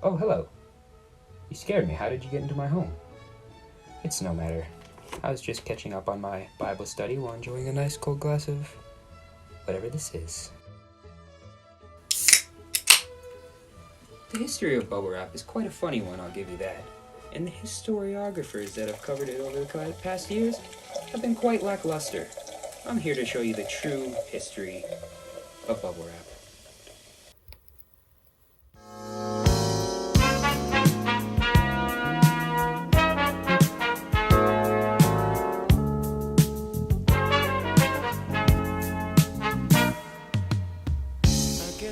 Oh, hello. You scared me. How did you get into my home? It's no matter. I was just catching up on my Bible study while enjoying a nice cold glass of whatever this is. The history of bubble wrap is quite a funny one, I'll give you that. And the historiographers that have covered it over the past years have been quite lackluster. I'm here to show you the true history of bubble wrap.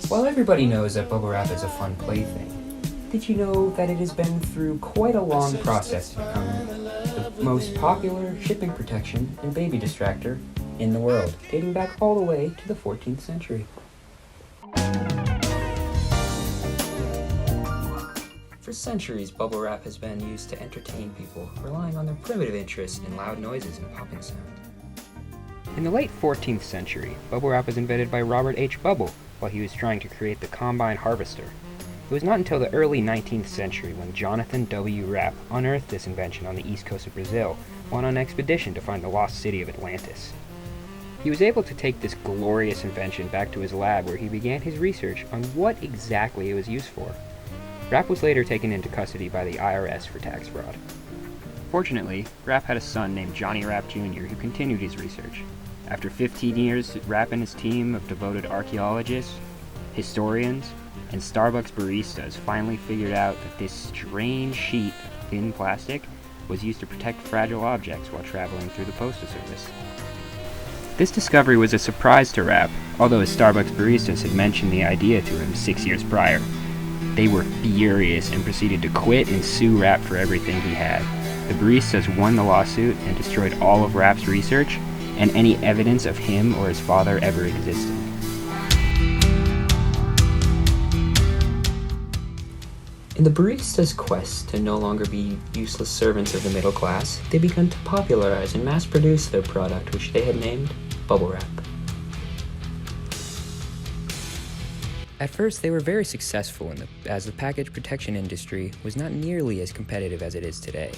While everybody knows that bubble wrap is a fun plaything, did you know that it has been through quite a long process to become the most popular shipping protection and baby distractor in the world, dating back all the way to the 14th century. For centuries, bubble wrap has been used to entertain people, relying on their primitive interest in loud noises and popping sound. In the late 14th century, bubble wrap was invented by Robert H. Bubble while he was trying to create the combine harvester. It was not until the early 19th century when Jonathan W. Rapp unearthed this invention on the east coast of Brazil while on an expedition to find the lost city of Atlantis. He was able to take this glorious invention back to his lab where he began his research on what exactly it was used for. Rapp was later taken into custody by the IRS for tax fraud. Fortunately, Rapp had a son named Johnny Rapp Jr. who continued his research. After 15 years, Rapp and his team of devoted archaeologists, historians, and Starbucks baristas finally figured out that this strange sheet of thin plastic was used to protect fragile objects while traveling through the postal service. This discovery was a surprise to Rapp, although his Starbucks baristas had mentioned the idea to him 6 years prior. They were furious and proceeded to quit and sue Rapp for everything he had. The baristas won the lawsuit and destroyed all of Rapp's research and any evidence of him or his father ever existed. In the baristas' quest to no longer be useless servants of the middle class, they began to popularize and mass-produce their product, which they had named bubble wrap. At first, they were very successful as the package protection industry was not nearly as competitive as it is today.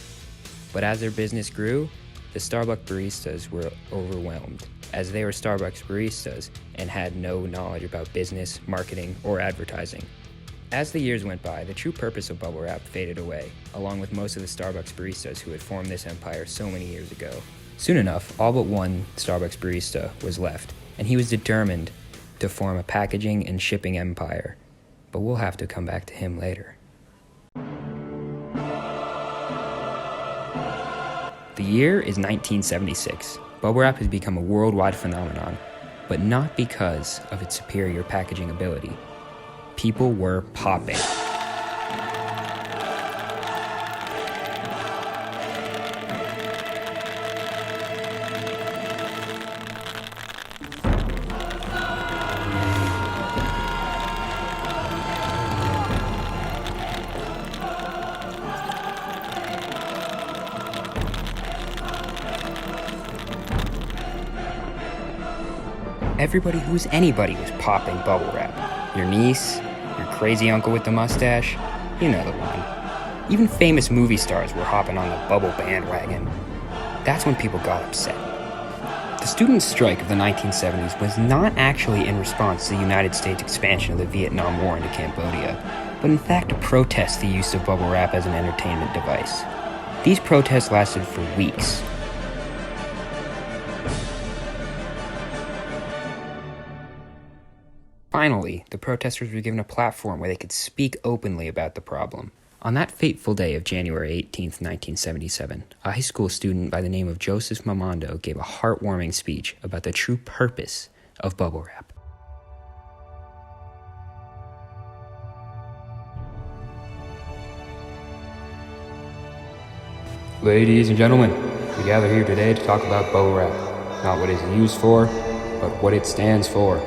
But as their business grew, the Starbucks baristas were overwhelmed, as they were Starbucks baristas and had no knowledge about business, marketing, or advertising. As the years went by, the true purpose of bubble wrap faded away, along with most of the Starbucks baristas who had formed this empire so many years ago. Soon enough, all but one Starbucks barista was left, and he was determined to form a packaging and shipping empire. But we'll have to come back to him later. The year is 1976. Bubble wrap has become a worldwide phenomenon, but not because of its superior packaging ability. People were popping. Everybody who was anybody was popping bubble wrap. Your niece, your crazy uncle with the mustache, you know the one. Even famous movie stars were hopping on the bubble bandwagon. That's when people got upset. The student strike of the 1970s was not actually in response to the United States expansion of the Vietnam War into Cambodia, but in fact to protest the use of bubble wrap as an entertainment device. These protests lasted for weeks. Finally, the protesters were given a platform where they could speak openly about the problem. On that fateful day of January 18, 1977, a high school student by the name of Joseph Mamondo gave a heartwarming speech about the true purpose of bubble wrap. Ladies and gentlemen, we gather here today to talk about bubble wrap. Not what it's used for, but what it stands for.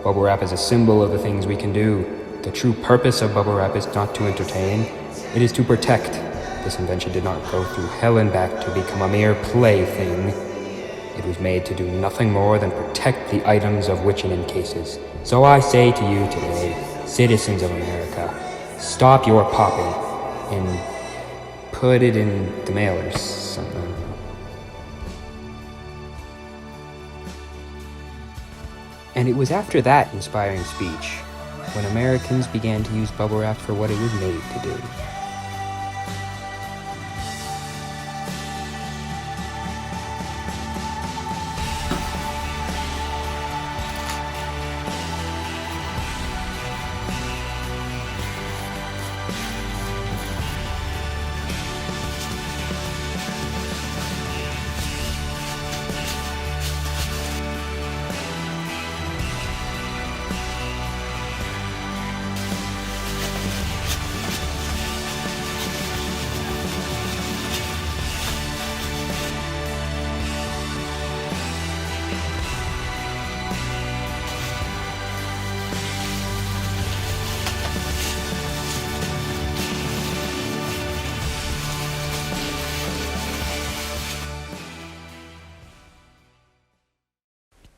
Bubble wrap is a symbol of the things we can do. The true purpose of bubble wrap is not to entertain, it is to protect. This invention did not go through hell and back to become a mere plaything. It was made to do nothing more than protect the items of which it encases. So I say to you today, citizens of America, stop your popping and put it in the mail or something. And it was after that inspiring speech when Americans began to use bubble wrap for what it was made to do.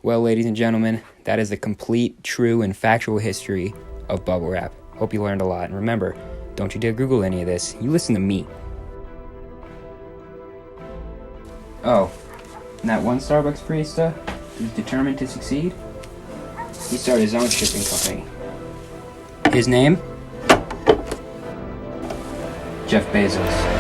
Well, ladies and gentlemen, that is the complete, true, and factual history of bubble wrap. Hope you learned a lot. And remember, don't you dare Google any of this. You listen to me. Oh, and that one Starbucks barista who's determined to succeed? He started his own shipping company. His name? Jeff Bezos.